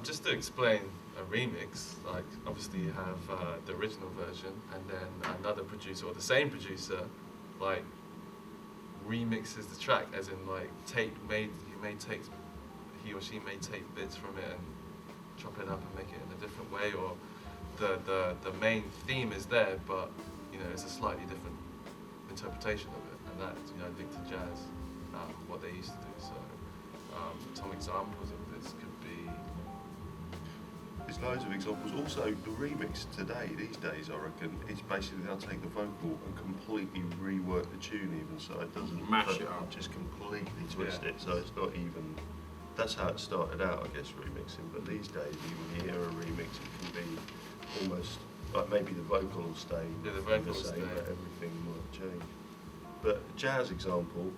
just to explain a remix, like obviously you have the original version, and then another producer or the same producer, like remixes the track, as in like he or she may take bits from it and chop it up and make it in a different way, or the main theme is there, but you know it's a slightly different interpretation of it, and that's linked to jazz, what they used to do. So some examples of this could be. There's loads of examples. Also, the remix today, these days, I reckon, it's basically they'll take the vocal and completely rework the tune, even so it doesn't mash it up, just completely twist it. So it's not even. That's how it started out, I guess, remixing. But these days, when you hear a remix, it can be almost like maybe the vocal will stay the the vocals same, stay. but everything might change. But jazz example,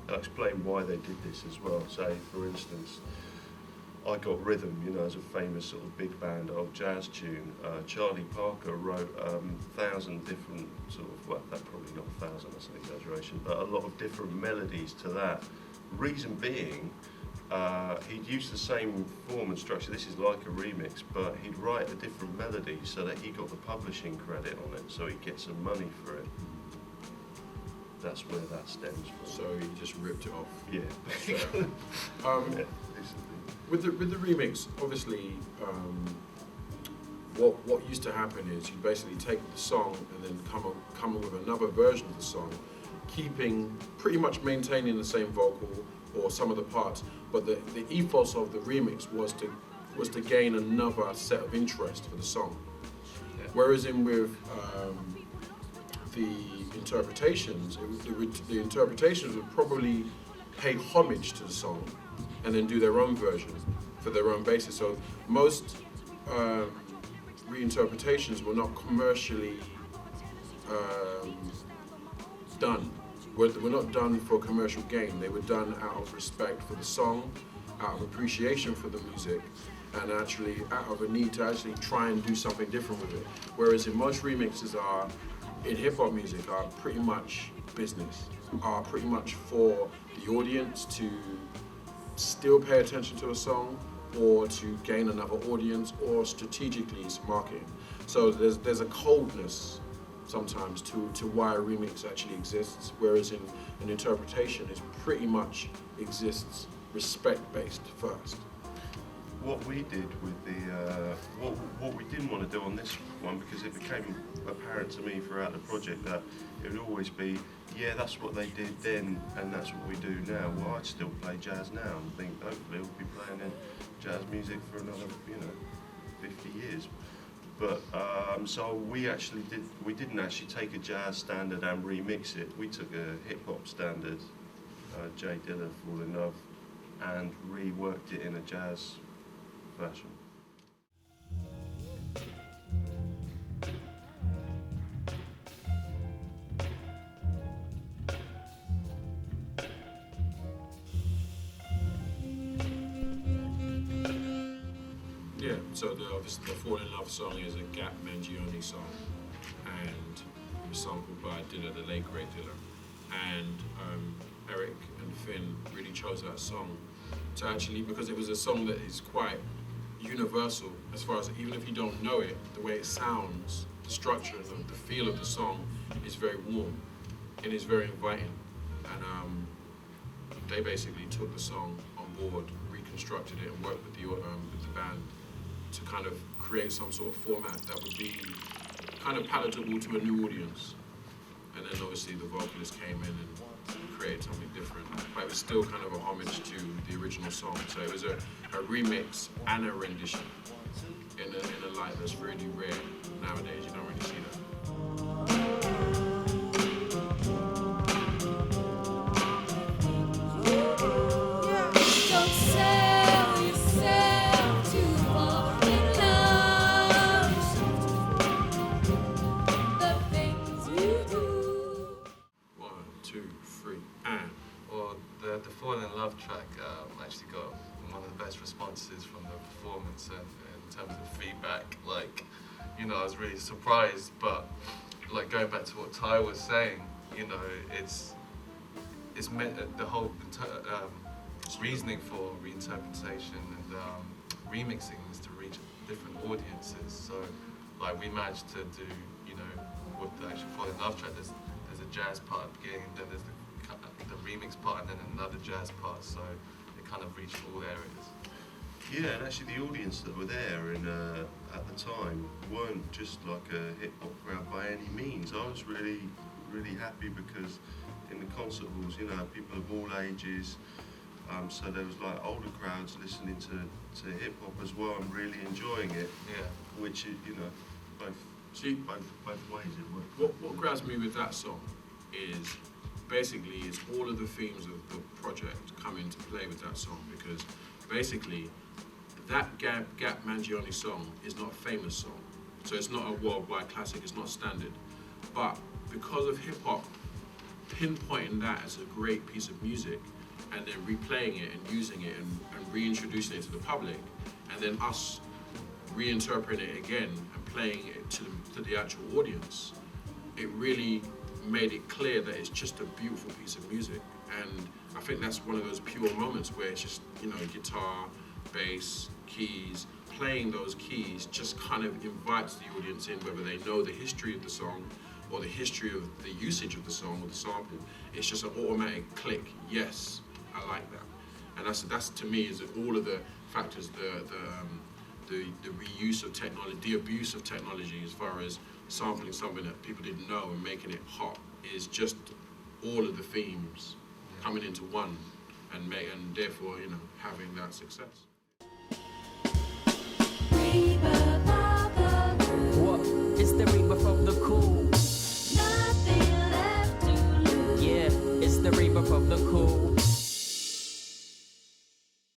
I'll explain why they did this as well. Say, for instance, I Got Rhythm, as a famous sort of big band old jazz tune. Charlie Parker wrote 1,000 different sort of, well, that probably not 1,000, that's an exaggeration, but a lot of different melodies to that. Reason being, he'd use the same form and structure. This is like a remix, but he'd write a different melody so that he got the publishing credit on it, so he'd get some money for it. That's where that stems from. So he just ripped it off. Yeah. Yeah, with the remix, obviously, what used to happen is you basically take the song and then come up with another version of the song, pretty much maintaining the same vocal or some of the parts, but the ethos of the remix was to gain another set of interest for the song. Yeah. Whereas with the interpretations, the interpretations would probably pay homage to the song and then do their own version for their own basis. So most reinterpretations were not commercially done. Were not done for commercial gain. They were done out of respect for the song, out of appreciation for the music, and actually out of a need to actually try and do something different with it. Whereas in most remixes in hip-hop music are pretty much business, are pretty much for the audience to still pay attention to a song, or to gain another audience, or strategically it's marketing. So there's a coldness sometimes to why a remix actually exists, whereas in an interpretation it pretty much exists respect-based first. What we did with what we didn't want to do on this one, because it became apparent to me throughout the project that it would always be, yeah, that's what they did then, and that's what we do now. Well, I'd still play jazz now and think hopefully we'll be playing in jazz music for another, 50 years. But so we didn't actually take a jazz standard and remix it. We took a hip hop standard, Jay Dilla, Fall in Love, and reworked it in a jazz version. Yeah, so obviously the Fall in Love song is a Gap Mangione song, and it was sampled by Dilla, the late great Dilla. And Eric and Finn really chose that song to actually, because it was a song that is quite universal as far as, even if you don't know it, the way it sounds, the structure, the feel of the song is very warm and is very inviting. And they basically took the song on board, reconstructed it, and worked with the band to kind of create some sort of format that would be kind of palatable to a new audience. And then obviously the vocalist came in and created something different, but it was still kind of a homage to the original song. So it was a remix and a rendition in a light that's really rare nowadays. You don't really see that. The Fall in Love track actually got one of the best responses from the performance, and in terms of feedback, I was really surprised. But going back to what Ty was saying, it's meant the whole reasoning for reinterpretation and remixing is to reach different audiences. So, like, we managed to do, you know, with the actual Fall in Love track, there's a jazz part at the beginning, and then there's the remix part, and then another jazz part. So it kind of reached all areas. Yeah, and actually the audience that were there at the time weren't just like a hip hop crowd by any means. I was really, really happy because in the concert halls, you know, people of all ages. So there was like older crowds listening to hip hop as well and really enjoying it. Yeah. Which is, you know, both ways it worked. What grabs me with that song is basically it's all of the themes of the project come into play with that song, because basically that Gap Mangione song is not a famous song, so it's not a worldwide classic, it's not standard, but because of hip hop pinpointing that as a great piece of music and then replaying it and using it and reintroducing it to the public, and then us reinterpreting it again and playing it to the actual audience, it really made it clear that it's just a beautiful piece of music. And I think that's one of those pure moments where it's just, you know, guitar, bass, keys, playing those keys just kind of invites the audience in, whether they know the history of the song or the history of the usage of the song or the sample. It's just an automatic click, yes, I like that. And that's to me is all of the factors, the reuse of technology, the abuse of technology as far as sampling something that people didn't know and making it hot, is just all of the themes coming into one and therefore, you know, having that success. What? It's the rebirth of the cool. Nothing left to lose. Yeah, it's the rebirth of the cool.